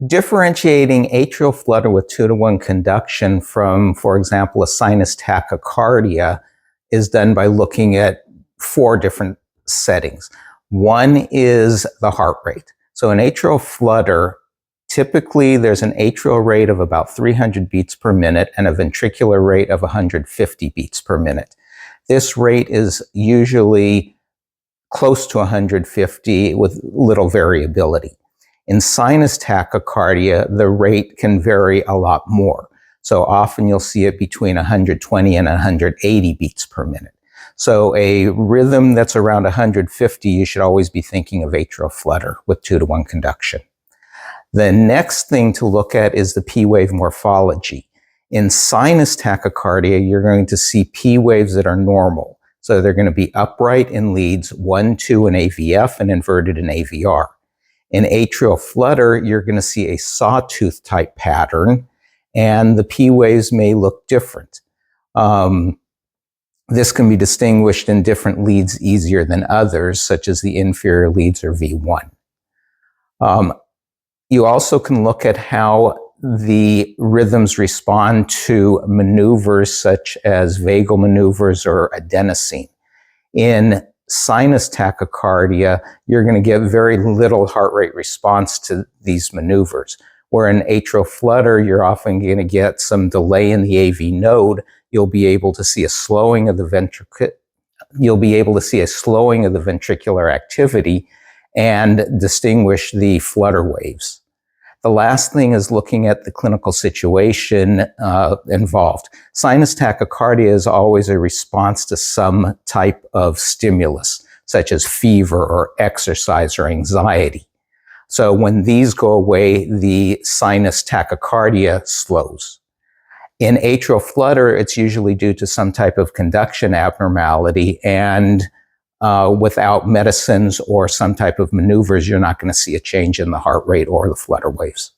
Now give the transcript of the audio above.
Differentiating atrial flutter with 2-to-1 conduction from, for example, a sinus tachycardia is done by looking at 4 different settings. One is the heart rate. So in atrial flutter, typically there's an atrial rate of about 300 beats per minute and a ventricular rate of 150 beats per minute. This rate is usually close to 150 with little variability. In sinus tachycardia, the rate can vary a lot more. So often you'll see it between 120 and 180 beats per minute. So a rhythm that's around 150, you should always be thinking of atrial flutter with 2-to-1 conduction. The next thing to look at is the P wave morphology. In sinus tachycardia, you're going to see P waves that are normal. So they're going to be upright in leads 1, 2 in AVF and inverted in AVR. In atrial flutter, you're going to see a sawtooth type pattern, and the P waves may look different. This can be distinguished in different leads easier than others, such as the inferior leads or V1. You also can look at how the rhythms respond to maneuvers such as vagal maneuvers or adenosine. In sinus tachycardia, you're going to get very little heart rate response to these maneuvers. Where in atrial flutter, you're often going to get some delay in the AV node. You'll be able to see a slowing of the ventricular activity and distinguish the flutter waves. The last thing is looking at the clinical situation involved. Sinus tachycardia is always a response to some type of stimulus, such as fever or exercise or anxiety. So when these go away, the sinus tachycardia slows. In atrial flutter, it's usually due to some type of conduction abnormality, and without medicines or some type of maneuvers, you're not going to see a change in the heart rate or the flutter waves.